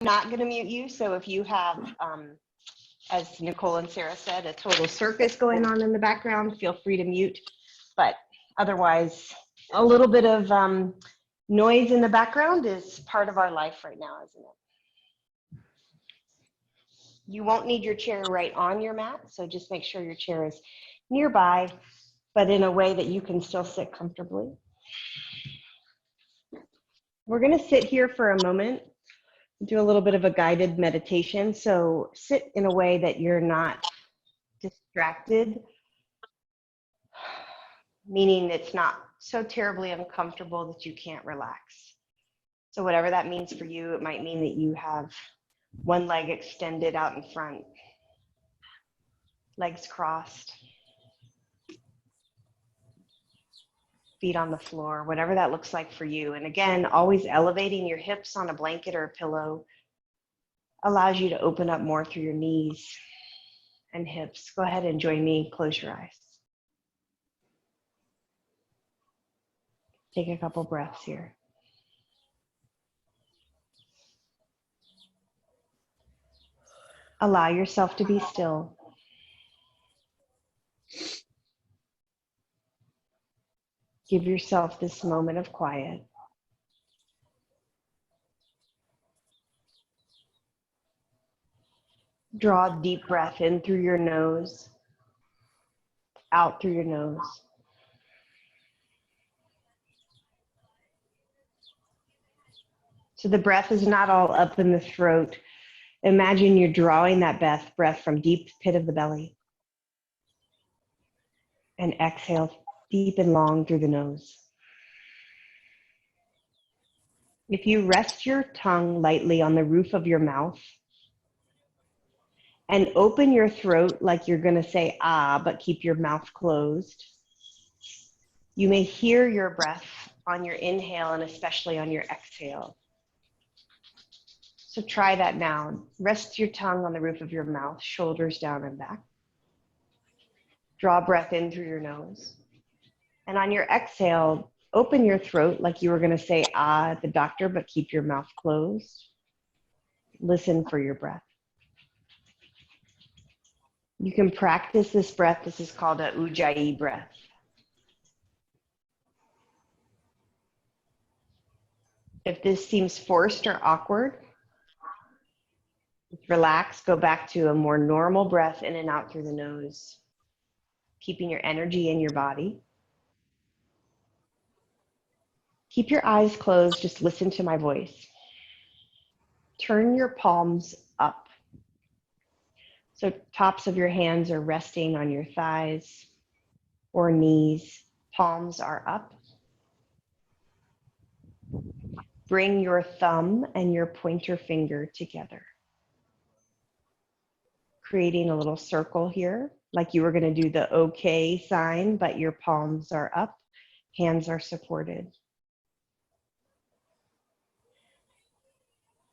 not going to mute you. So if you have, as Nicole and Sarah said, a total circus going on in the background, feel free to mute. But otherwise, a little bit of noise in the background is part of our life right now, isn't it? You won't need your chair right on your mat, so just make sure your chair is nearby, but in a way that you can still sit comfortably. We're going to sit here for a moment, do a little bit of a guided meditation. So sit in a way that you're not distracted, meaning it's not so terribly uncomfortable that you can't relax. So whatever that means for you, it might mean that you have one leg extended out in front, legs crossed, feet on the floor, whatever that looks like for you. And again, always elevating your hips on a blanket or a pillow allows you to open up more through your knees and hips. Go ahead and join me. Close your eyes. Take a couple breaths here. Allow yourself to be still. Give yourself this moment of quiet. Draw a deep breath in through your nose, out through your nose. So the breath is not all up in the throat. Imagine you're drawing that breath from deep pit of the belly. And exhale deep and long through the nose. If you rest your tongue lightly on the roof of your mouth and open your throat like you're going to say ah, but keep your mouth closed, you may hear your breath on your inhale and especially on your exhale. So try that now. Rest your tongue on the roof of your mouth, shoulders down and back. Draw breath in through your nose. And on your exhale, open your throat like you were going to say ah at the doctor, but keep your mouth closed. Listen for your breath. You can practice this breath. This is called a Ujjayi breath. If this seems forced or awkward, relax, go back to a more normal breath in and out through the nose, keeping your energy in your body. Keep your eyes closed, just listen to my voice. Turn your palms up. So tops of your hands are resting on your thighs or knees. Palms are up. Bring your thumb and your pointer finger together, creating a little circle here, like you were going to do the okay sign, but your palms are up, hands are supported.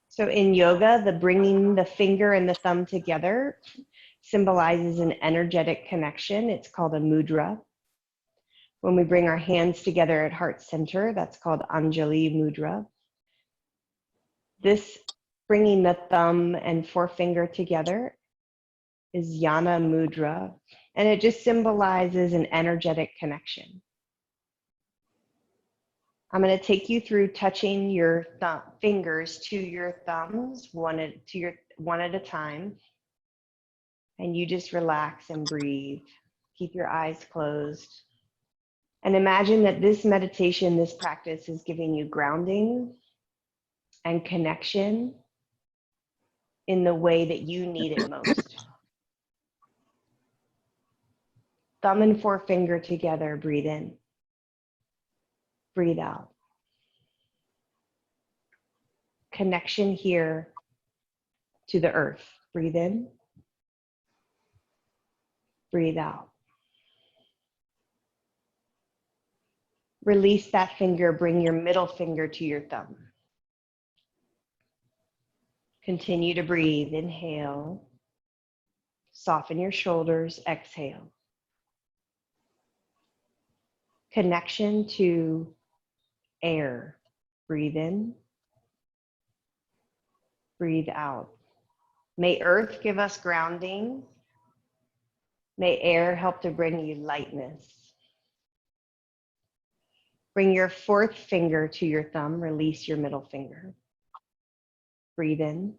So in yoga, the bringing the finger and the thumb together symbolizes an energetic connection. It's called a mudra. When we bring our hands together at heart center, that's called Anjali mudra. This bringing the thumb and forefinger together is Yana mudra, and it just symbolizes an energetic connection. I'm going to take you through touching your fingers to your thumbs one at a time. And you just relax and breathe. Keep your eyes closed. And imagine that this meditation, this practice is giving you grounding and connection in the way that you need it most. Thumb and forefinger together, breathe in. Breathe out. Connection here to the earth. Breathe in. Breathe out. Release that finger, bring your middle finger to your thumb. Continue to breathe. Inhale. Soften your shoulders. Exhale. Connection to air. Breathe in. Breathe out. May earth give us grounding. May air help to bring you lightness. Bring your fourth finger to your thumb. Release your middle finger. Breathe in.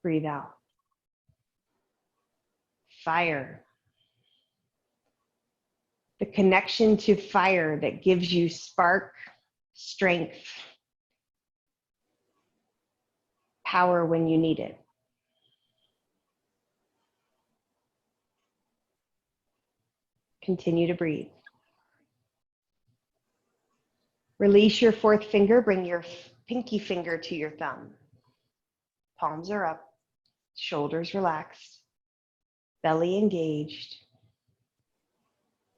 Breathe out. Fire. The connection to fire that gives you spark, strength, power when you need it. Continue to breathe. Release your fourth finger. Bring your pinky finger to your thumb. Palms are up. Shoulders relaxed. Belly engaged.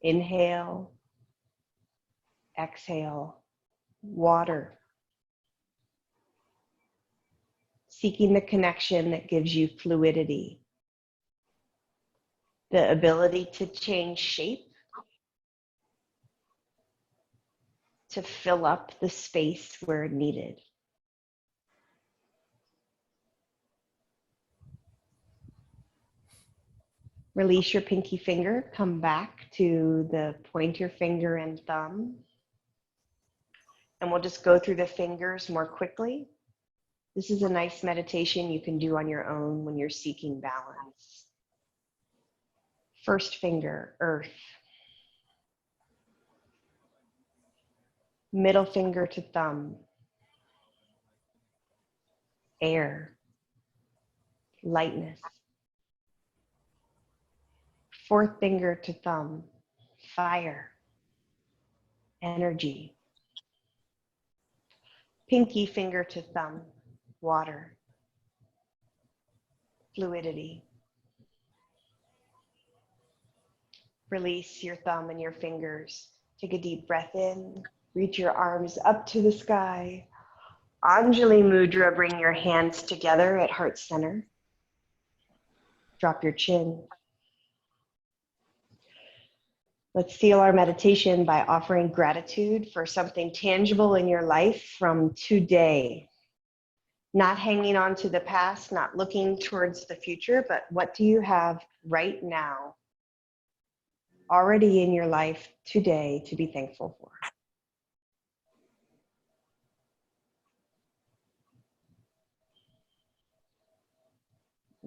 Inhale. Exhale. Water. Seeking the connection that gives you fluidity. The ability to change shape. To fill up the space where needed. Release your pinky finger, come back to the pointer finger and thumb. And we'll just go through the fingers more quickly. This is a nice meditation you can do on your own when you're seeking balance. First finger, earth. Middle finger to thumb, air, lightness. Fourth finger to thumb, fire, energy. Pinky finger to thumb, water, fluidity. Release your thumb and your fingers. Take a deep breath in. Reach your arms up to the sky. Anjali Mudra, bring your hands together at heart center. Drop your chin. Let's seal our meditation by offering gratitude for something tangible in your life from today. Not hanging on to the past, not looking towards the future, but what do you have right now, already in your life today to be thankful for?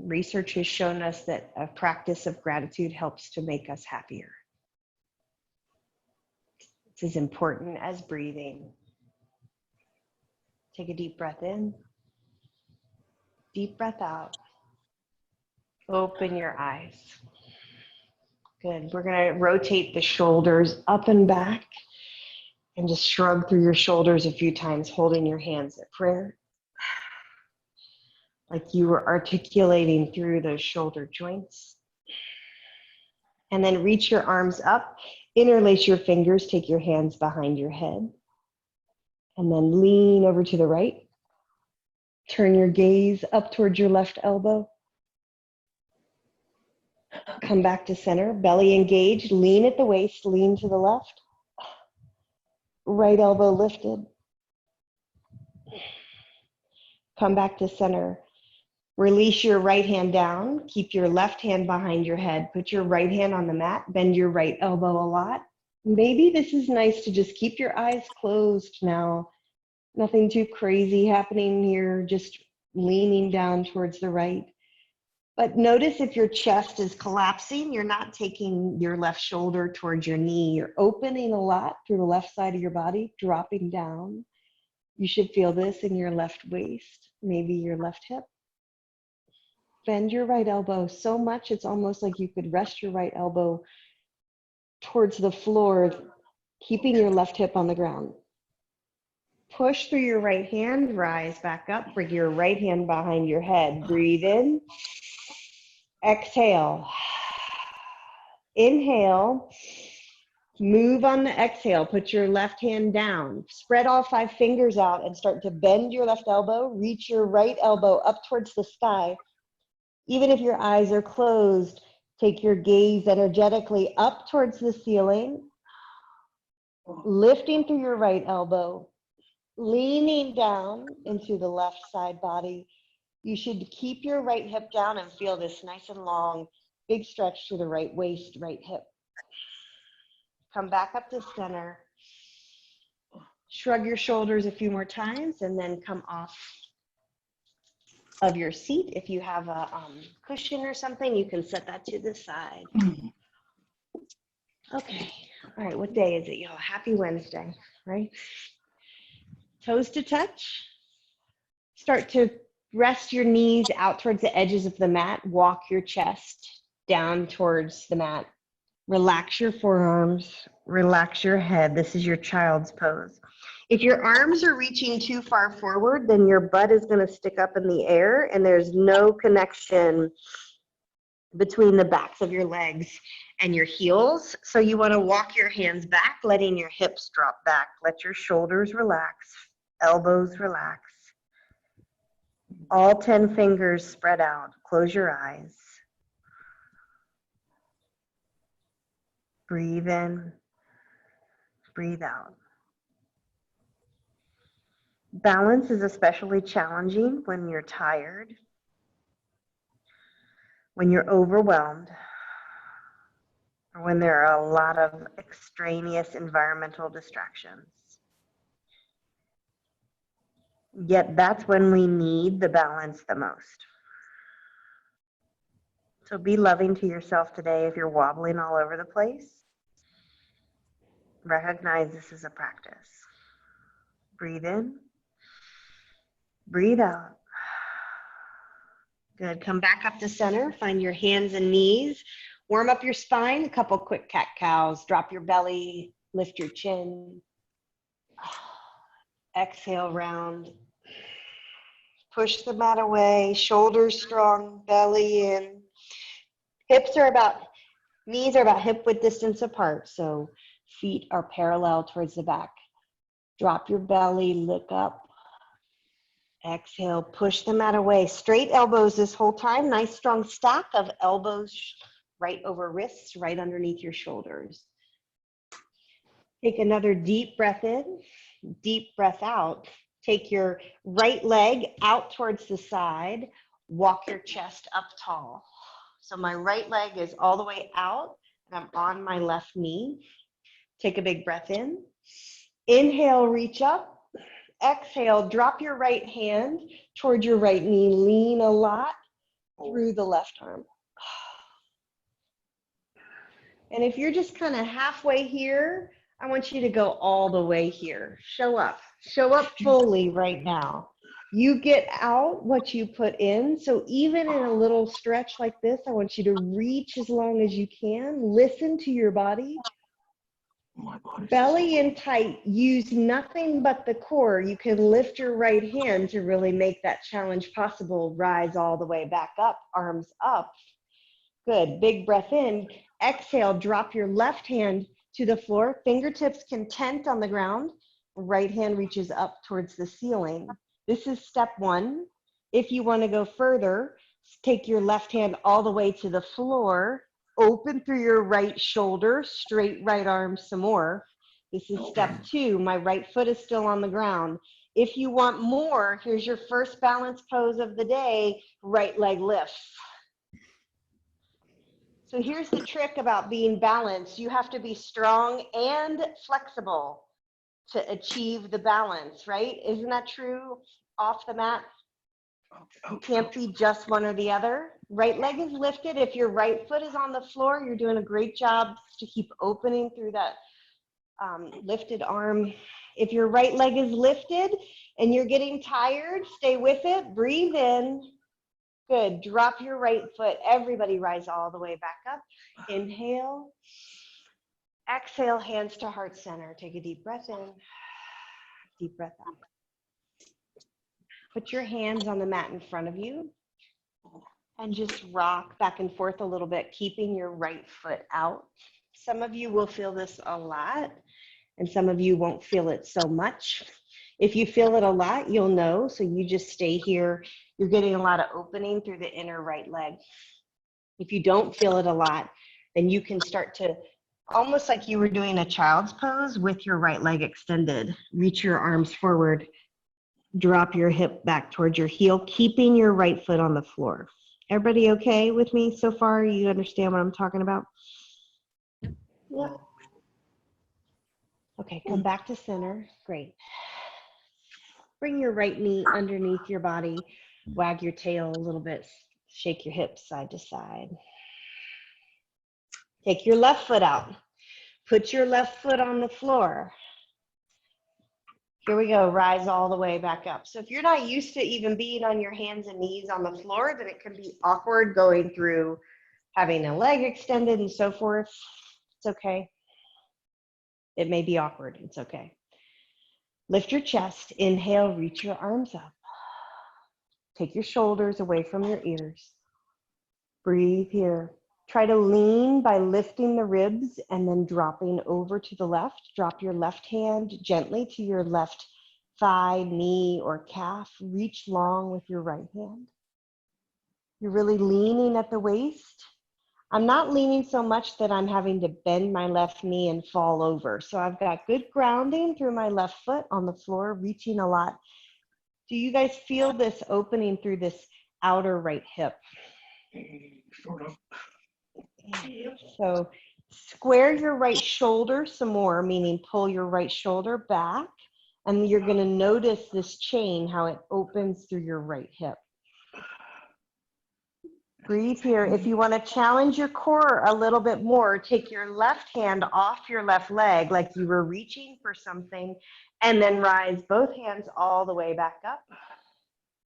Research has shown us that a practice of gratitude helps to make us happier. It's as important as breathing. Take a deep breath in, deep breath out. Open your eyes. Good. We're going to rotate the shoulders up and back and just shrug through your shoulders a few times, holding your hands at prayer. Like you were articulating through those shoulder joints. And then reach your arms up, interlace your fingers, take your hands behind your head, and then lean over to the right. Turn your gaze up towards your left elbow. Come back to center, belly engaged, lean at the waist, lean to the left. Right elbow lifted. Come back to center. Release your right hand down. Keep your left hand behind your head. Put your right hand on the mat. Bend your right elbow a lot. Maybe this is nice to just keep your eyes closed now. Nothing too crazy happening here. Just leaning down towards the right. But notice if your chest is collapsing, you're not taking your left shoulder towards your knee. You're opening a lot through the left side of your body, dropping down. You should feel this in your left waist, maybe your left hip. Bend your right elbow so much, it's almost like you could rest your right elbow towards the floor, keeping your left hip on the ground. Push through your right hand, rise back up, bring your right hand behind your head. Breathe in, exhale. Inhale, move on the exhale, put your left hand down. Spread all 5 fingers out and start to bend your left elbow, reach your right elbow up towards the sky. Even if your eyes are closed, take your gaze energetically up towards the ceiling, lifting through your right elbow, leaning down into the left side body. You should keep your right hip down and feel this nice and long, big stretch to the right waist, right hip. Come back up to center. Shrug your shoulders a few more times and then come off of your seat. If you have a cushion or something, you can set that to the side. Okay. All right. What day is it, y'all? Happy Wednesday, right? Toes to touch. Start to rest your knees out towards the edges of the mat. Walk your chest down towards the mat. Relax your forearms. Relax your head. This is your child's pose. If your arms are reaching too far forward, then your butt is going to stick up in the air and there's no connection between the backs of your legs and your heels. So you want to walk your hands back, letting your hips drop back. Let your shoulders relax, elbows relax. All 10 fingers spread out. Close your eyes. Breathe in, breathe out. Balance is especially challenging when you're tired, when you're overwhelmed, or when there are a lot of extraneous environmental distractions. Yet that's when we need the balance the most. So be loving to yourself today if you're wobbling all over the place. Recognize this is a practice. Breathe in. Breathe out. Good. Come back up to center. Find your hands and knees. Warm up your spine. A couple quick cat-cows. Drop your belly. Lift your chin. Exhale, round. Push the mat away. Shoulders strong. Belly in. Knees are about hip width distance apart. So feet are parallel towards the back. Drop your belly. Look up. Exhale, push the mat away. Straight elbows this whole time. Nice strong stack of elbows right over wrists, right underneath your shoulders. Take another deep breath in, deep breath out. Take your right leg out towards the side. Walk your chest up tall. So my right leg is all the way out and I'm on my left knee. Take a big breath in. Inhale, reach up. Exhale, drop your right hand toward your right knee. Lean a lot through the left arm. And if you're just kind of halfway here, I want you to go all the way here. Show up. Show up fully right now. You get out what you put in. So even in a little stretch like this, I want you to reach as long as you can. Listen to your body. Belly in tight, use nothing but the core. You can lift your right hand to really make that challenge possible. Rise all the way back up, arms up. Good, big breath in. Exhale, drop your left hand to the floor. Fingertips can tent on the ground. Right hand reaches up towards the ceiling. This is step one. If you want to go further, take your left hand all the way to the floor. Open through your right shoulder, straight right arm some more. This is step two. My right foot is still on the ground. If you want more, here's your first balance pose of the day, right leg lifts. So here's the trick about being balanced. You have to be strong and flexible to achieve the balance, right? Isn't that true off the mat? You can't be just one or the other. Right leg is lifted. If your right foot is on the floor, you're doing a great job to keep opening through that lifted arm. If your right leg is lifted and you're getting tired, stay with it. Breathe in. Good. Drop your right foot. Everybody rise all the way back up. Inhale. Exhale, hands to heart center. Take a deep breath in. Deep breath out. Put your hands on the mat in front of you and just rock back and forth a little bit, keeping your right foot out. Some of you will feel this a lot, and some of you won't feel it so much. If you feel it a lot, you'll know, so you just stay here. You're getting a lot of opening through the inner right leg. If you don't feel it a lot, then you can start to almost like you were doing a child's pose with your right leg extended. Reach your arms forward, drop your hip back towards your heel, keeping your right foot on the floor. Everybody okay with me so far? You understand what I'm talking about? Yeah. Okay, come back to center. Great. Bring your right knee underneath your body. Wag your tail a little bit. Shake your hips side to side. Take your left foot out. Put your left foot on the floor. Here we go. Rise all the way back up. So if you're not used to even being on your hands and knees on the floor, then it can be awkward going through having a leg extended and so forth. It's okay. It may be awkward. It's okay. Lift your chest. Inhale, reach your arms up. Take your shoulders away from your ears. Breathe here. Try to lean by lifting the ribs and then dropping over to the left. Drop your left hand gently to your left thigh, knee, or calf. Reach long with your right hand. You're really leaning at the waist. I'm not leaning so much that I'm having to bend my left knee and fall over. So I've got good grounding through my left foot on the floor, reaching a lot. Do you guys feel this opening through this outer right hip? Sort of. So square your right shoulder some more, meaning pull your right shoulder back, and you're going to notice this chain, how it opens through your right hip. Breathe here. If you want to challenge your core a little bit more, take your left hand off your left leg like you were reaching for something, and then rise both hands all the way back up.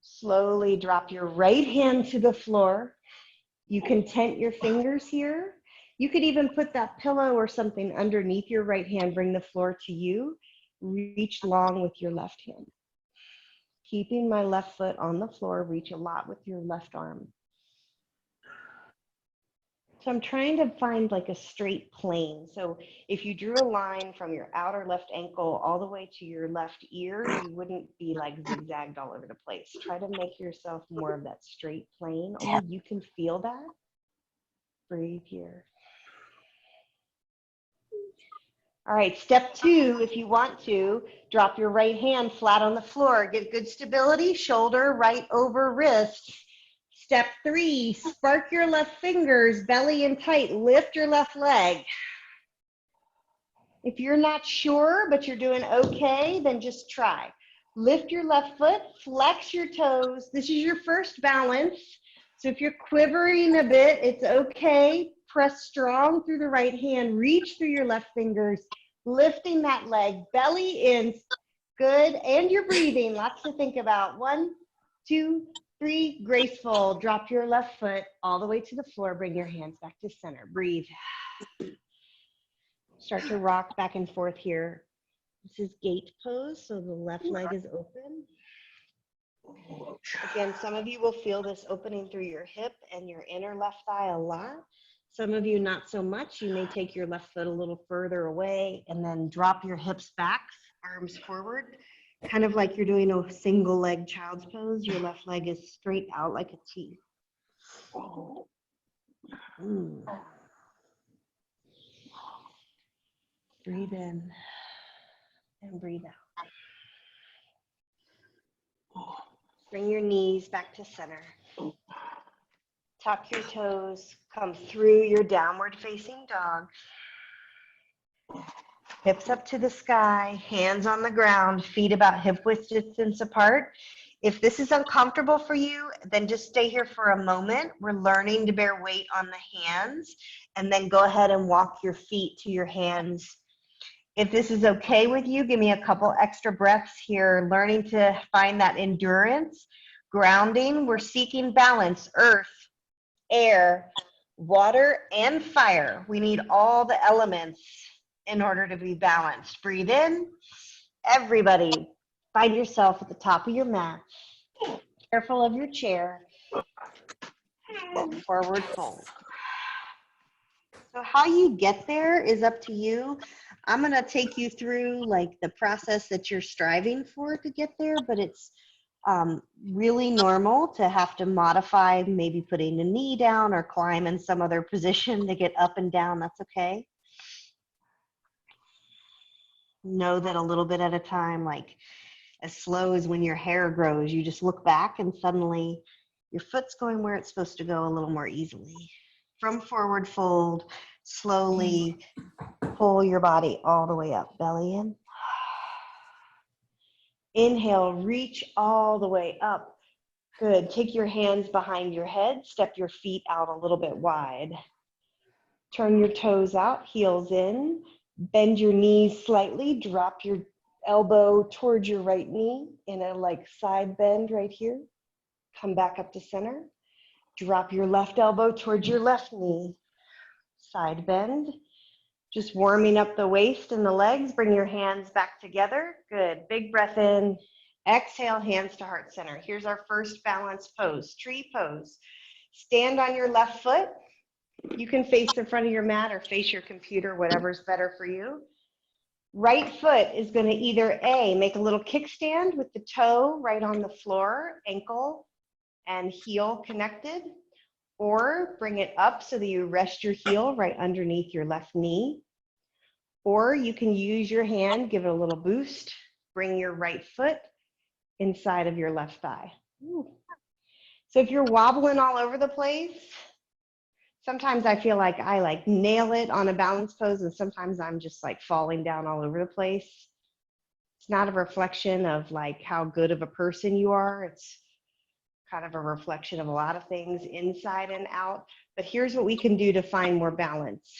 Slowly drop your right hand to the floor. You can tent your fingers here. You could even put that pillow or something underneath your right hand, bring the floor to you. Reach long with your left hand. Keeping my left foot on the floor, reach a lot with your left arm. So I'm trying to find like a straight plane. So if you drew a line from your outer left ankle all the way to your left ear, you wouldn't be like zigzagged all over the place. Try to make yourself more of that straight plane. Only you can feel that. Breathe here. All right, step 2, if you want to, drop your right hand flat on the floor. Get good stability, shoulder right over wrist. Step 3, spark your left fingers, belly in tight, lift your left leg. If you're not sure, but you're doing okay, then just try. Lift your left foot, flex your toes. This is your first balance. So if you're quivering a bit, it's okay. Press strong through the right hand, reach through your left fingers, lifting that leg, belly in, good, and you're breathing, lots to think about. 1, 2, 3, graceful. Drop your left foot all the way to the floor, bring your hands back to center, breathe. Start to rock back and forth here. This is gate pose, so the left leg is open. Again, some of you will feel this opening through your hip and your inner left thigh a lot. Some of you not so much. You may take your left foot a little further away and then drop your hips back, arms forward, kind of like you're doing a single leg child's pose. Your left leg is straight out like a T. Breathe in and breathe out. Bring your knees back to center. Tuck your toes, come through your downward facing dog. Hips up to the sky, hands on the ground, feet about hip width distance apart. If this is uncomfortable for you, then just stay here for a moment. We're learning to bear weight on the hands, and then go ahead and walk your feet to your hands. If this is okay with you, give me a couple extra breaths here, learning to find that endurance, grounding. We're seeking balance, earth, air, water, and fire. We need all the elements in order to be balanced. Breathe in. Everybody, find yourself at the top of your mat. Careful of your chair. Forward fold. So how you get there is up to you. I'm going to take you through like the process that you're striving for to get there, but it's really normal to have to modify, maybe putting the knee down or climb in some other position to get up and down. That's okay. Know that a little bit at a time, like as slow as when your hair grows, you just look back and suddenly your foot's going where it's supposed to go a little more easily. From forward fold, slowly pull your body all the way up, belly in. Inhale, reach all the way up. Good. Take your hands behind your head, step your feet out a little bit wide. Turn your toes out, heels in. Bend your knees slightly, drop your elbow towards your right knee in a like side bend right here. Come back up to center. Drop your left elbow towards your left knee. Side bend. Just warming up the waist and the legs. Bring your hands back together. Good. Big breath in. Exhale, hands to heart center. Here's our first balance pose, tree pose. Stand on your left foot. You can face the front of your mat or face your computer, whatever's better for you. Right foot is going to either A, make a little kickstand with the toe right on the floor, ankle and heel connected, or bring it up so that you rest your heel right underneath your left knee. Or you can use your hand, give it a little boost, bring your right foot inside of your left thigh. Ooh. So if you're wobbling all over the place, sometimes I feel like I nail it on a balance pose, and sometimes I'm just like falling down all over the place. It's not a reflection of like how good of a person you are. It's kind of a reflection of a lot of things inside and out. But here's what we can do to find more balance.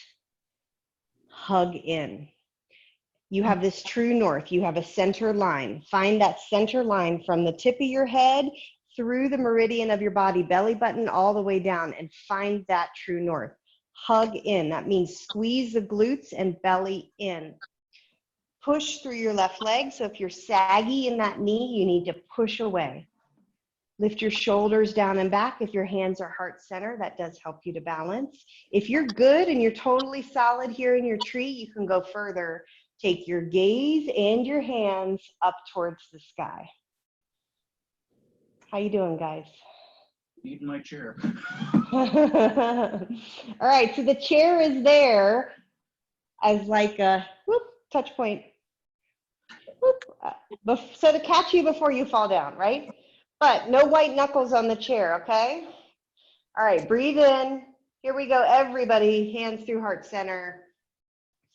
Hug in. You have this true north. You have a center line. Find that center line from the tip of your head through the meridian of your body, belly button all the way down, and find that true north. Hug in. That means squeeze the glutes and belly in. Push through your left leg. So if you're saggy in that knee, you need to push away. Lift your shoulders down and back. If your hands are heart center, that does help you to balance. If you're good and you're totally solid here in your tree, you can go further. Take your gaze and your hands up towards the sky. How you doing, guys? Eating my chair. All right, so the chair is there as like a whoop, touch point. Whoop, so to catch you before you fall down, right? But no white knuckles on the chair, okay? All right, breathe in. Here we go, everybody. Hands through heart center.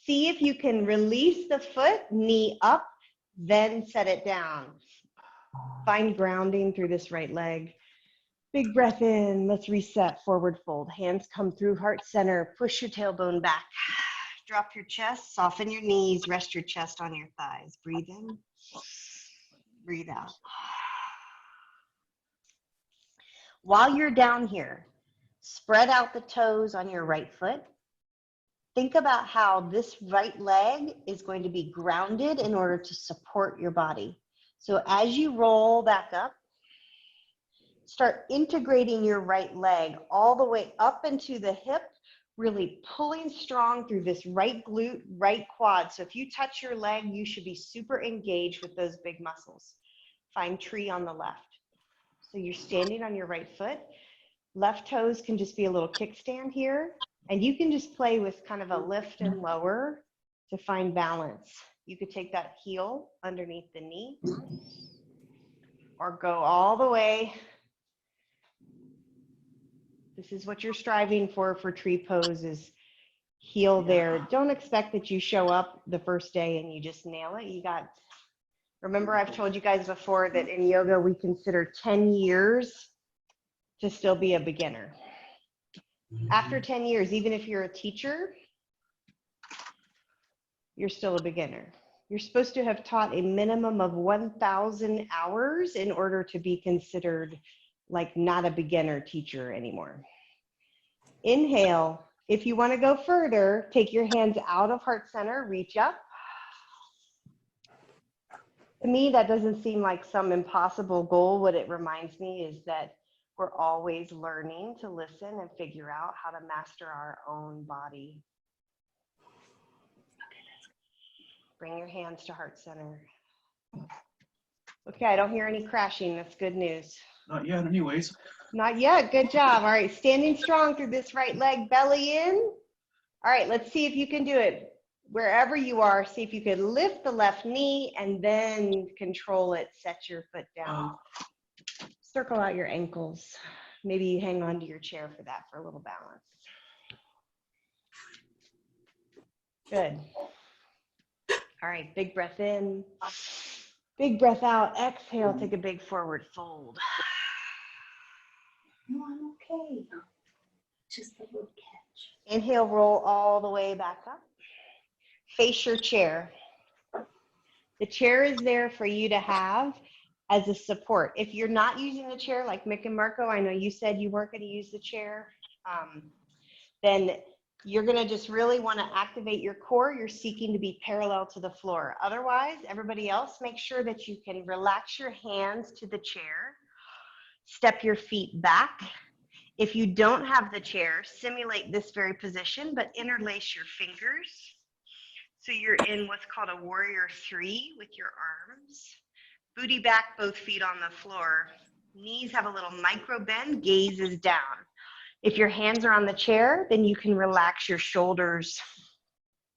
See if you can release the foot, knee up, then set it down. Find grounding through this right leg. Big breath in. Let's reset. Forward fold. Hands come through heart center. Push your tailbone back. Drop your chest. Soften your knees. Rest your chest on your thighs. Breathe in. Breathe out. While you're down here, spread out the toes on your right foot. Think about how this right leg is going to be grounded in order to support your body. So as you roll back up, start integrating your right leg all the way up into the hip, really pulling strong through this right glute, right quad. So if you touch your leg, you should be super engaged with those big muscles. Find tree on the left. So you're standing on your right foot. Left toes can just be a little kickstand here. And you can just play with kind of a lift and lower to find balance. You could take that heel underneath the knee or go all the way. This is what you're striving for tree pose is heel there. Don't expect that you show up the first day and you just nail it. Remember I've told you guys before that in yoga we consider 10 years to still be a beginner. After 10 years, even if you're a teacher, you're still a beginner. You're supposed to have taught a minimum of 1,000 hours in order to be considered like not a beginner teacher anymore. Inhale. If you want to go further, take your hands out of heart center, reach up. To me, that doesn't seem like some impossible goal. What it reminds me is that we're always learning to listen and figure out how to master our own body. Bring your hands to heart center. Okay, I don't hear any crashing. That's good news. Not yet, anyways. Not yet. Good job. All right, standing strong through this right leg, belly in. All right, let's see if you can do it. wherever you are, see if you could lift the left knee and then control it. Set your foot down. Circle out your ankles. Maybe you hang on to your chair for that, for a little balance. Good. All right, big breath in. Big breath out. Exhale, take a big forward fold. No, I'm okay. Just a little catch. Inhale, roll all the way back up. Face your chair. The chair is there for you to have as a support. If you're not using the chair, like Mick and Marco, I know you said you weren't going to use the chair, then you're going to just really want to activate your core. You're seeking to be parallel to the floor. Otherwise, everybody else, make sure that you can relax your hands to the chair. Step your feet back. If you don't have the chair, simulate this very position, but interlace your fingers. So you're in what's called a warrior 3 with your arms. Booty back, both feet on the floor. Knees have a little micro bend, gaze is down. If your hands are on the chair, then you can relax your shoulders,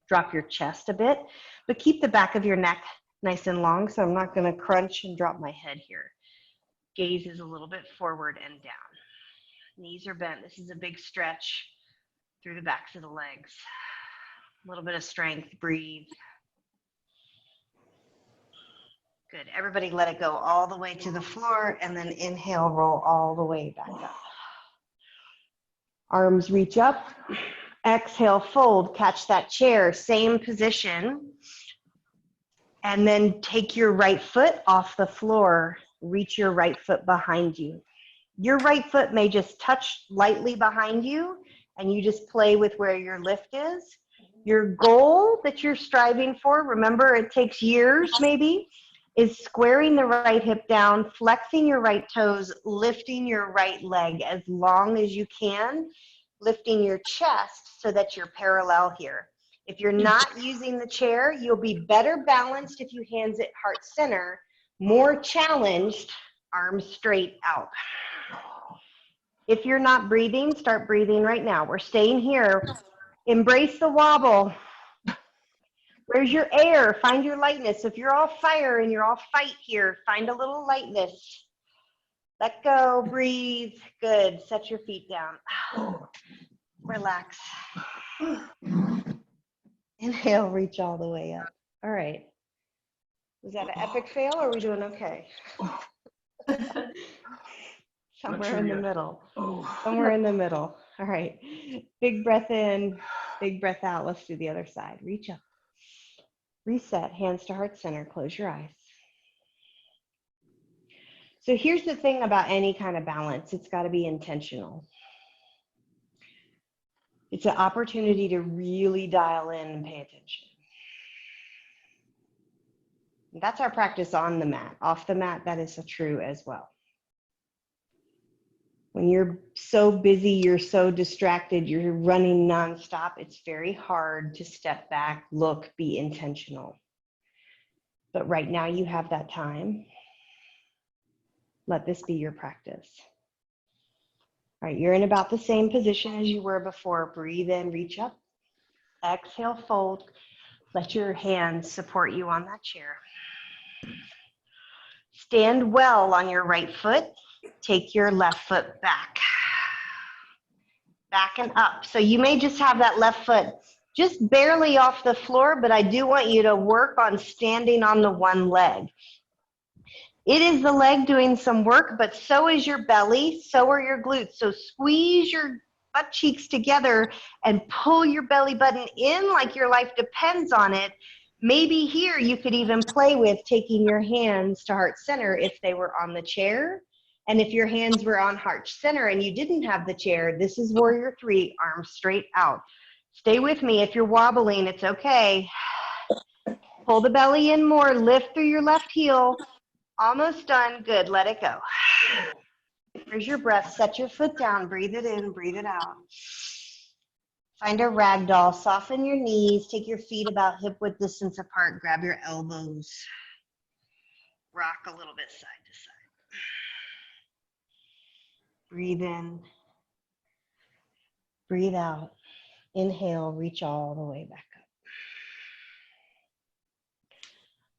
drop your chest a bit, but keep the back of your neck nice and long, so I'm not gonna crunch and drop my head here. Gaze is a little bit forward and down. Knees are bent. This is a big stretch through the backs of the legs. A little bit of strength, breathe. Good, everybody let it go all the way to the floor and then inhale, roll all the way back up. Arms reach up, exhale, fold, catch that chair, same position. And then take your right foot off the floor, reach your right foot behind you. Your right foot may just touch lightly behind you and you just play with where your lift is. Your goal that you're striving for, remember it takes years maybe, is squaring the right hip down, flexing your right toes, lifting your right leg as long as you can, lifting your chest so that you're parallel here. If you're not using the chair, you'll be better balanced if you hands it heart center, more challenged, arms straight out. If you're not breathing, start breathing right now. We're staying here. Embrace the wobble. Where's your air? Find your lightness. If you're all fire and you're all fight here, find a little lightness. Let go, breathe. Good. Set your feet down. Relax. Inhale, reach all the way up. All right. Was that an epic fail or are we doing okay? Somewhere in the middle. Somewhere in the middle. All right. Big breath in, big breath out. Let's do the other side. Reach up. Reset, hands to heart center. Close your eyes. So here's the thing about any kind of balance. It's got to be intentional. It's an opportunity to really dial in and pay attention. That's our practice on the mat. Off the mat, that is true as well. When you're so busy, you're so distracted, you're running nonstop, it's very hard to step back, look, be intentional. But right now you have that time. Let this be your practice. All right, you're in about the same position as you were before. Breathe in, reach up. Exhale, fold. Let your hands support you on that chair. Stand well on your right foot. Take your left foot back. Back and up. So you may just have that left foot just barely off the floor, but I do want you to work on standing on the one leg. It is the leg doing some work, but so is your belly, so are your glutes. So squeeze your butt cheeks together and pull your belly button in like your life depends on it. Maybe here you could even play with taking your hands to heart center if they were on the chair. And if your hands were on heart center and you didn't have the chair, this is warrior 3, arms straight out. Stay with me. If you're wobbling, it's okay. Pull the belly in more, lift through your left heel. Almost done. Good. Let it go. Here's your breath. Set your foot down. Breathe it in. Breathe it out. Find a ragdoll. Soften your knees. Take your feet about hip width distance apart. Grab your elbows. Rock a little bit side to side. Breathe in. Breathe out. Inhale. Reach all the way back up.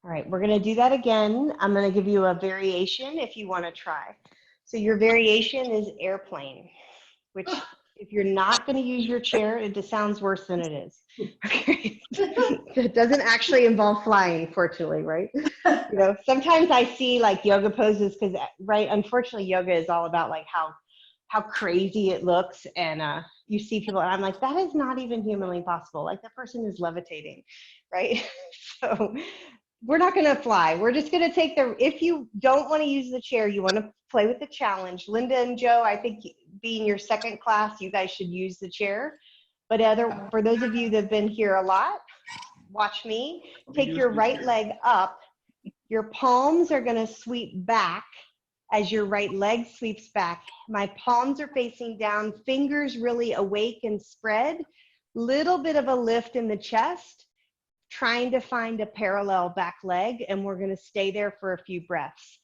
All right, we're gonna do that again. I'm gonna give you a variation if you wanna try. So your variation is airplane, which if you're not gonna use your chair, it just sounds worse than it is. Okay. It doesn't actually involve flying, fortunately, right? You know, sometimes I see like yoga poses because, right, unfortunately, yoga is all about like how crazy it looks, and you see people, and I'm like, that is not even humanly possible. Like that person is levitating, right? So we're not going to fly. We're just going to take if you don't want to use the chair, you want to play with the challenge. Linda and Joe, I think being your second class, you guys should use the chair. But for those of you that have been here a lot, watch me. Take your right leg up. Your palms are going to sweep back as your right leg sweeps back. My palms are facing down, fingers really awake and spread. Little bit of a lift in the chest, trying to find a parallel back leg, and we're going to stay there for a few breaths.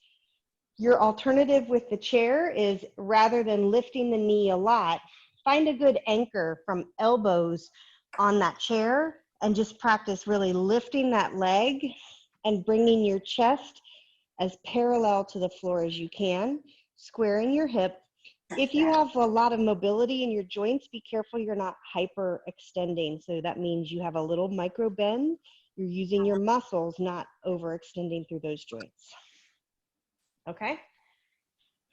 Your alternative with the chair is, rather than lifting the knee a lot, find a good anchor from elbows on that chair and just practice really lifting that leg and bringing your chest as parallel to the floor as you can, squaring your hip. If you have a lot of mobility in your joints, be careful you're not hyperextending. So that means you have a little micro bend. You're using your muscles, not overextending through those joints. Okay?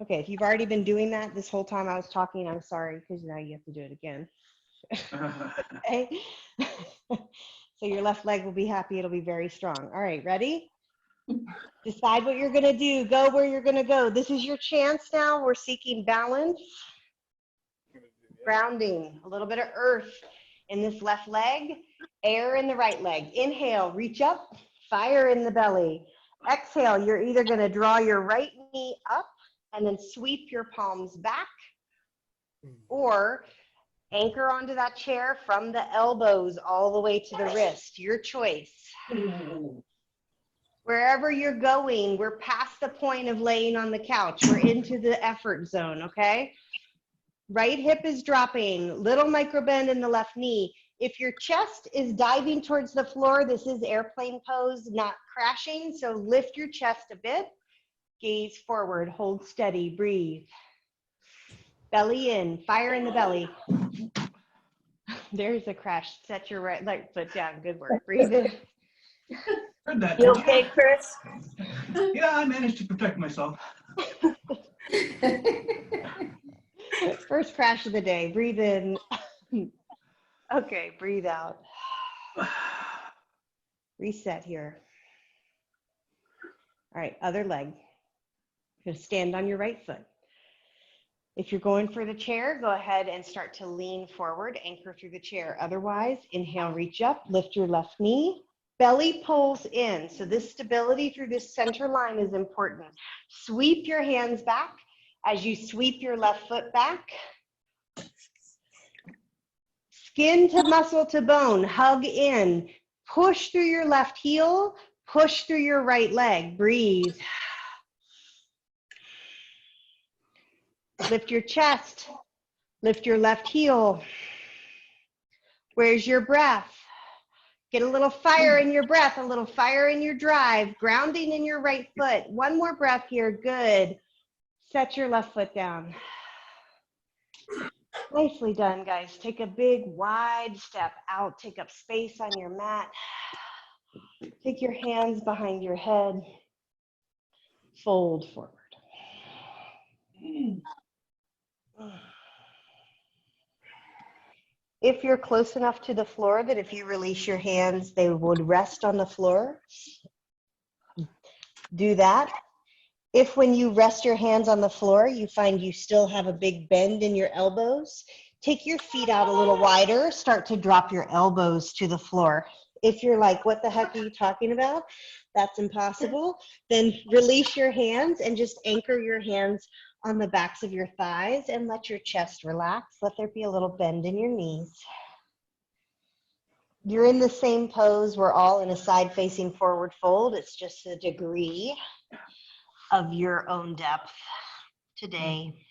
Okay, if you've already been doing that this whole time I was talking, I'm sorry, because now you have to do it again. Okay? So your left leg will be happy. It'll be very strong. All right, ready? Decide what you're going to do. Go where you're going to go. This is your chance now. We're seeking balance, grounding, a little bit of earth in this left leg, air in the right leg. Inhale, reach up, fire in the belly. Exhale, you're either going to draw your right knee up and then sweep your palms back, or anchor onto that chair from the elbows all the way to the wrist. Your choice. Wherever you're going, we're past the point of laying on the couch. We're into the effort zone, okay? Right hip is dropping, little micro bend in the left knee. If your chest is diving towards the floor, this is airplane pose, not crashing. So lift your chest a bit, gaze forward, hold steady, breathe. Belly in, fire in the belly. There's a crash. Set your right foot down. Good work. Breathe in. Heard that. You okay, Chris? Yeah, I managed to protect myself. First crash of the day. Breathe in. Okay, breathe out. Reset here. All right, other leg. You're gonna stand on your right foot. If you're going for the chair, go ahead and start to lean forward, anchor through the chair. Otherwise, inhale, reach up, lift your left knee. Belly pulls in. So this stability through this center line is important. Sweep your hands back as you sweep your left foot back. Skin to muscle to bone, hug in. Push through your left heel, push through your right leg. Breathe. Lift your chest, lift your left heel. Where's your breath? Get a little fire in your breath, a little fire in your drive, grounding in your right foot. One more breath here, good. Set your left foot down. Nicely done, guys. Take a big, wide step out, take up space on your mat. Take your hands behind your head, fold forward. If you're close enough to the floor that if you release your hands, they would rest on the floor, do that. If when you rest your hands on the floor, you find you still have a big bend in your elbows, take your feet out a little wider, start to drop your elbows to the floor. If you're like, what the heck are you talking about? That's impossible. Then release your hands and just anchor your hands on the backs of your thighs and let your chest relax. Let there be a little bend in your knees. You're in the same pose. We're all in a side facing forward fold. It's just a degree of your own depth today.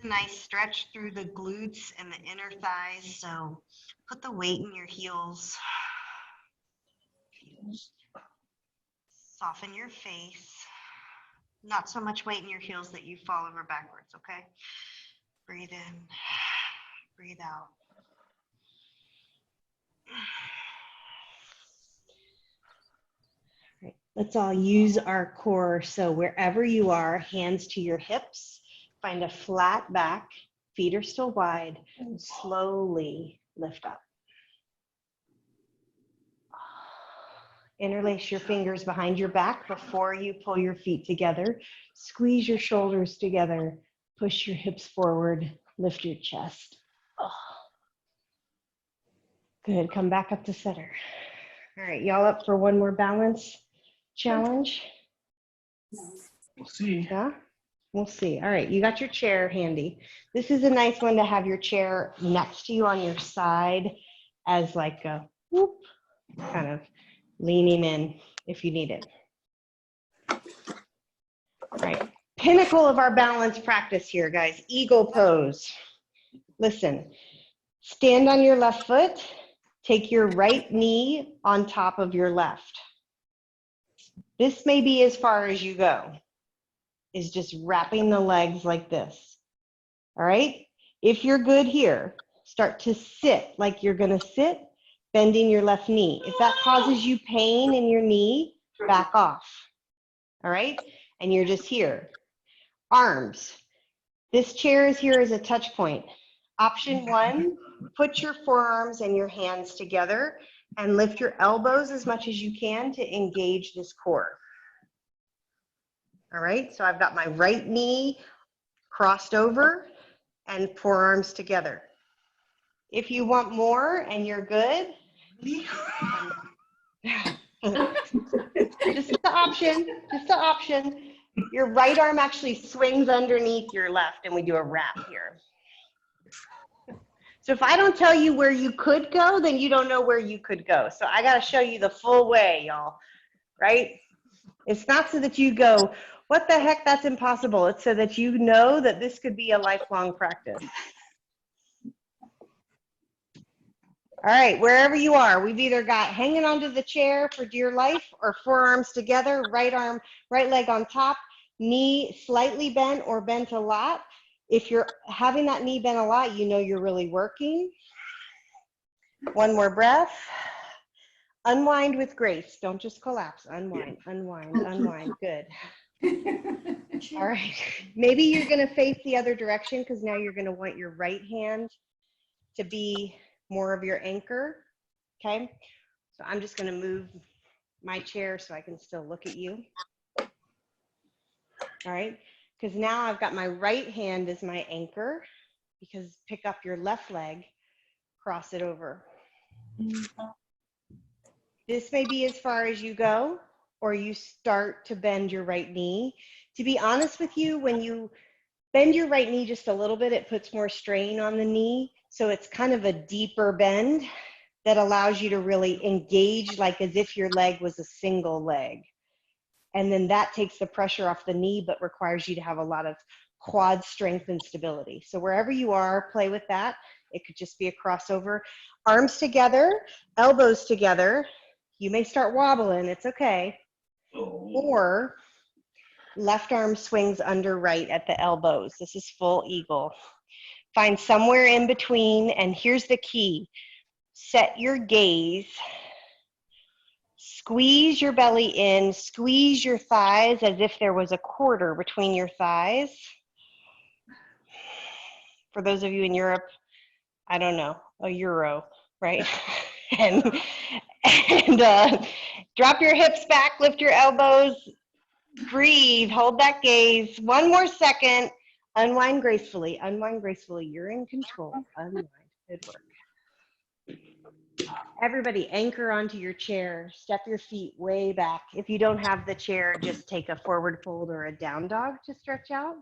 A nice stretch through the glutes and the inner thighs. So put the weight in your heels. Soften your face. Not so much weight in your heels that you fall over backwards, okay? Breathe in, breathe out. Right. Let's all use our core. So wherever you are, hands to your hips, find a flat back, feet are still wide, and slowly lift up. Interlace your fingers behind your back before you pull your feet together. Squeeze your shoulders together. Push your hips forward. Lift your chest. Oh. Good. Come back up to center. All right, y'all up for one more balance challenge? We'll see. Yeah, we'll see. All right, you got your chair handy. This is a nice one to have your chair next to you on your side as like a whoop, kind of leaning in if you need it. All right, pinnacle of our balance practice here, guys, eagle pose. Listen, stand on your left foot, take your right knee on top of your left. This may be as far as you go, is just wrapping the legs like this. All right, if you're good here, start to sit like you're gonna sit, bending your left knee. If that causes you pain in your knee, back off. All right, and you're just here. Arms. This chair is here as a touch point. Option one, put your forearms and your hands together and lift your elbows as much as you can to engage this core. All right, so I've got my right knee crossed over and forearms together. If you want more and you're good, just the option. Your right arm actually swings underneath your left and we do a wrap here. So if I don't tell you where you could go, then you don't know where you could go. So I got to show you the full way, y'all, right? It's not so that you go, what the heck, that's impossible. It's so that you know that this could be a lifelong practice. All right, wherever you are, we've either got hanging onto the chair for dear life or forearms together, right leg on top, knee slightly bent or bent a lot. If you're having that knee bent a lot, you know you're really working. One more breath. Unwind with grace. Don't just collapse. Unwind, unwind, unwind. Good. All right. Maybe you're going to face the other direction because now you're going to want your right hand to be more of your anchor. Okay. So I'm just going to move my chair so I can still look at you. All right. Because now I've got my right hand as my anchor, because pick up your left leg, cross it over. This may be as far as you go, or you start to bend your right knee. To be honest with you, when you bend your right knee just a little bit, it puts more strain on the knee. So it's kind of a deeper bend that allows you to really engage like as if your leg was a single leg. And then that takes the pressure off the knee, but requires you to have a lot of quad strength and stability. So wherever you are, play with that. It could just be a crossover. Arms together, elbows together. You may start wobbling, it's okay. Or left arm swings under right at the elbows. This is full eagle. Find somewhere in between, and here's the key. Set your gaze. Squeeze your belly in, squeeze your thighs as if there was a quarter between your thighs. For those of you in Europe, I don't know, a euro, right? and drop your hips back, lift your elbows, breathe, hold that gaze. One more second. Unwind gracefully, unwind gracefully. You're in control. Unwind. Good work. Everybody anchor onto your chair. Step your feet way back. If you don't have the chair, just take a forward fold or a down dog to stretch out.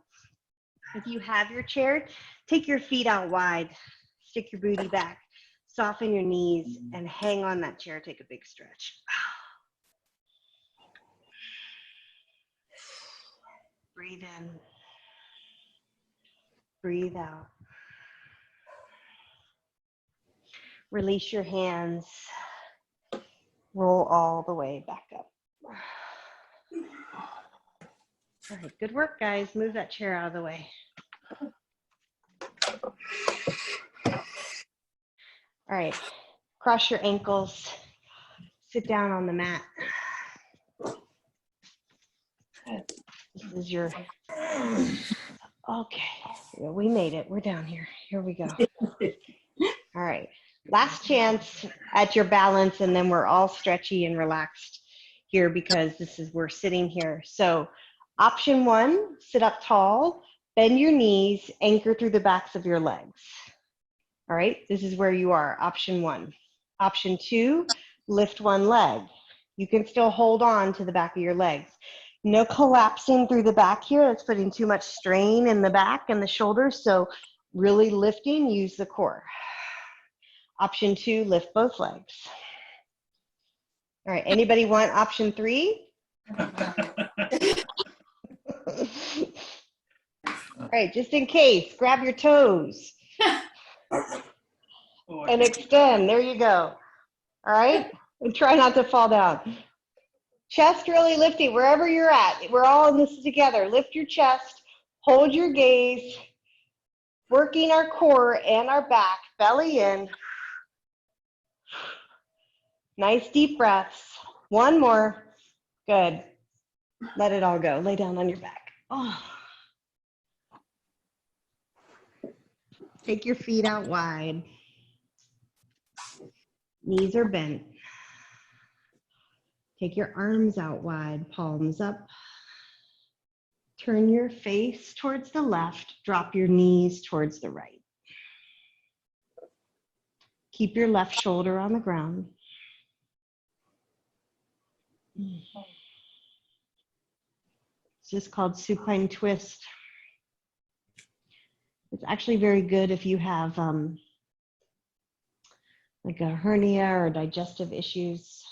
If you have your chair, take your feet out wide. Stick your booty back. Soften your knees and hang on that chair. Take a big stretch. Breathe in. Breathe out. Release your hands. Roll all the way back up. All right, good work, guys. Move that chair out of the way. All right, cross your ankles. Sit down on the mat. This is your, okay, yeah, we made it. We're down here. Here we go. All right, last chance at your balance, and then we're all stretchy and relaxed here because we're sitting here. So option 1, sit up tall, bend your knees, anchor through the backs of your legs. All right, this is where you are, option 1. Option 2, lift one leg. You can still hold on to the back of your legs. No collapsing through the back here. That's putting too much strain in the back and the shoulders. So really lifting, use the core. Option 2, lift both legs. All right, anybody want option 3? All right, just in case, grab your toes and extend. There you go. All right, and try not to fall down. Chest really lifting wherever you're at. We're all in this together. Lift your chest, hold your gaze, working our core and our back, belly in. Nice deep breaths. One more. Good. Let it all go. Lay down on your back. Oh. Take your feet out wide. Knees are bent. Take your arms out wide, palms up. Turn your face towards the left. Drop your knees towards the right. Keep your left shoulder on the ground. It's just called Supine Twist. It's actually very good if you have like a hernia or digestive issues.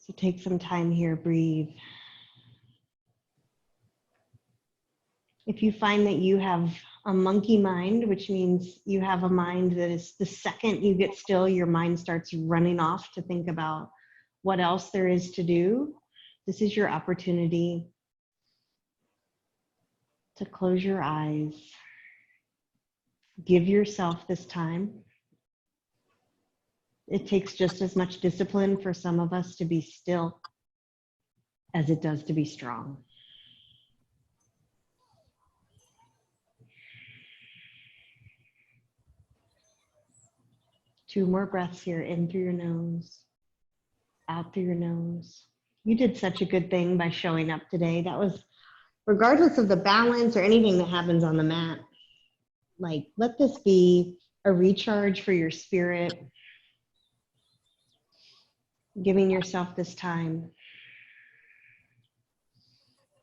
So take some time here, breathe. If you find that you have a monkey mind, which means you have a mind that is the second you get still, your mind starts running off to think about what else there is to do. This is your opportunity to close your eyes. Give yourself this time. It takes just as much discipline for some of us to be still as it does to be strong. Two more breaths here, in through your nose, out through your nose. You did such a good thing by showing up today. That was, regardless of the balance or anything that happens on the mat, like, let this be a recharge for your spirit, giving yourself this time.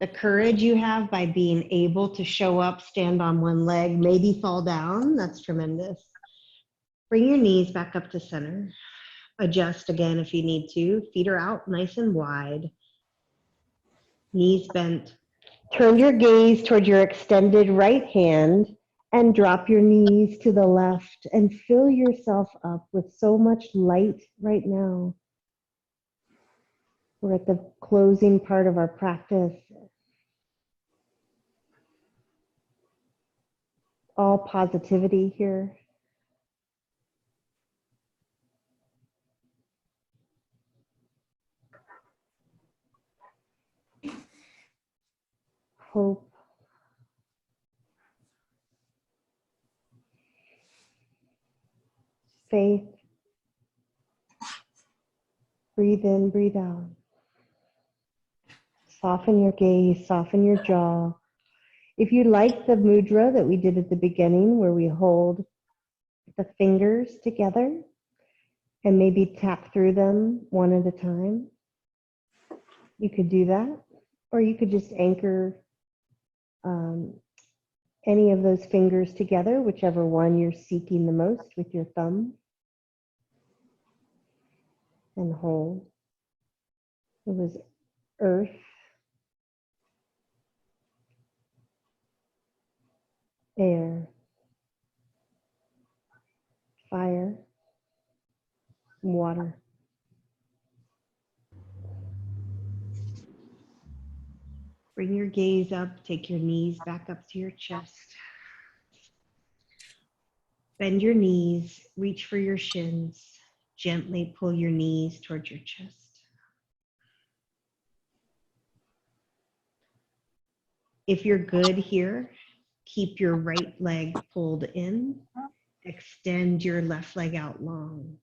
The courage you have by being able to show up, stand on one leg, maybe fall down, that's tremendous. Bring your knees back up to center. Adjust again if you need to. Feet are out nice and wide. Knees bent. Turn your gaze toward your extended right hand and drop your knees to the left and fill yourself up with so much light right now. We're at the closing part of our practice. All positivity here. Hope. Faith. Breathe in, breathe out. Soften your gaze, soften your jaw. If you like the mudra that we did at the beginning, where we hold the fingers together and maybe tap through them one at a time, you could do that. Or you could just anchor any of those fingers together, whichever one you're seeking the most, with your thumb, and hold. It was earth, fire, water. Bring your gaze up, take your knees back up to your chest. Bend your knees, reach for your shins. Gently pull your knees towards your chest. If you're good here, keep your right leg pulled in. Extend your left leg out long.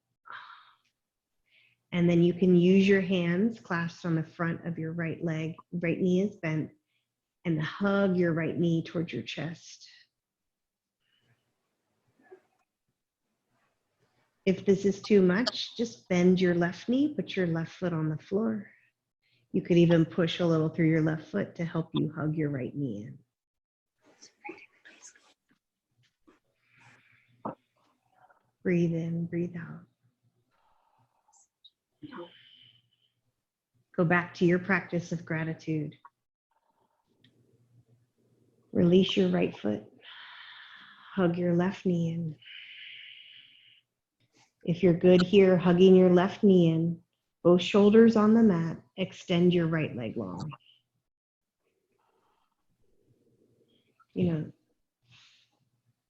And then you can use your hands clasped on the front of your right leg. Right knee is bent. And hug your right knee towards your chest. If this is too much, just bend your left knee, put your left foot on the floor. You could even push a little through your left foot to help you hug your right knee in. Breathe in, breathe out. Go back to your practice of gratitude. Release your right foot. Hug your left knee in. If you're good here, hugging your left knee in, both shoulders on the mat, extend your right leg long. You know,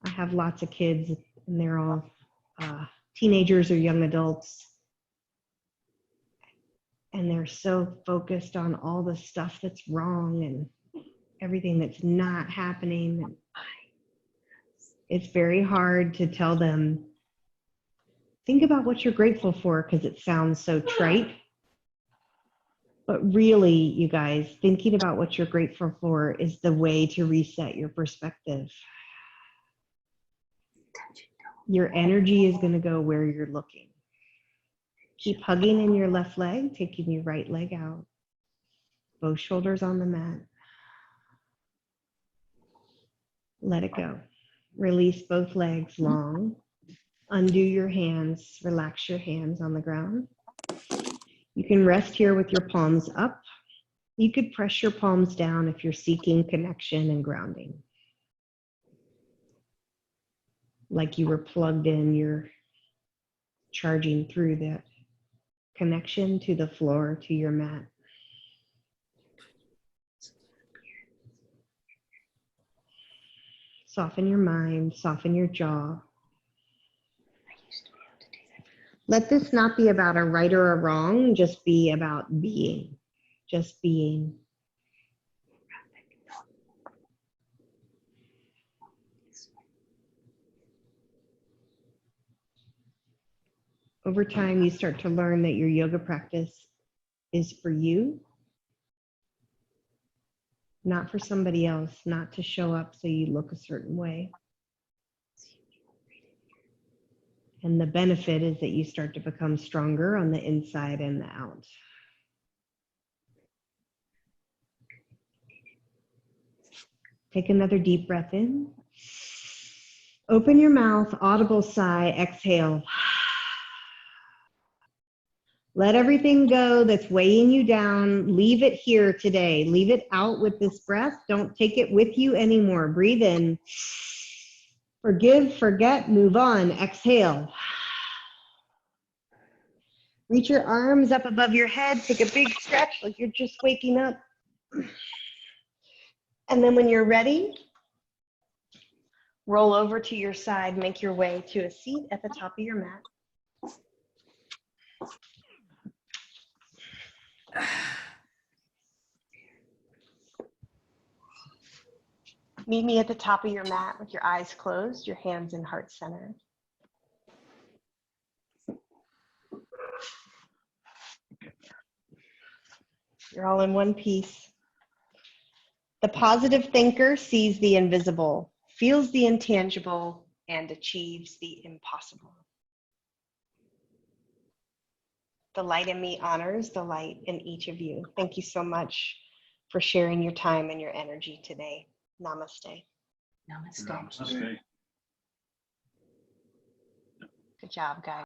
I have lots of kids and they're all teenagers or young adults. And they're so focused on all the stuff that's wrong and everything that's not happening. It's very hard to tell them, think about what you're grateful for, because it sounds so trite. But really, you guys, thinking about what you're grateful for is the way to reset your perspective. Your energy is going to go where you're looking. Keep hugging in your left leg, taking your right leg out. Both shoulders on the mat. Let it go. Release both legs long. Undo your hands. Relax your hands on the ground. You can rest here with your palms up. You could press your palms down if you're seeking connection and grounding. Like you were plugged in, you're charging through that connection to the floor, to your mat. Soften your mind, soften your jaw. Let this not be about a right or a wrong, just be about being, just being. Over time, you start to learn that your yoga practice is for you, not for somebody else, not to show up so you look a certain way. And the benefit is that you start to become stronger on the inside and the out. Take another deep breath in. Open your mouth, audible sigh, exhale. Let everything go that's weighing you down. Leave it here today. Leave it out with this breath. Don't take it with you anymore. Breathe in. Forgive, forget, move on. Exhale. Reach your arms up above your head. Take a big stretch like you're just waking up. And then when you're ready, roll over to your side. Make your way to a seat at the top of your mat. Meet me at the top of your mat with your eyes closed, your hands in heart center. You're all in one piece. The positive thinker sees the invisible, feels the intangible, and achieves the impossible. The light in me honors the light in each of you. Thank you so much for sharing your time and your energy today. Namaste. Namaste. Namaste. Good job, guys.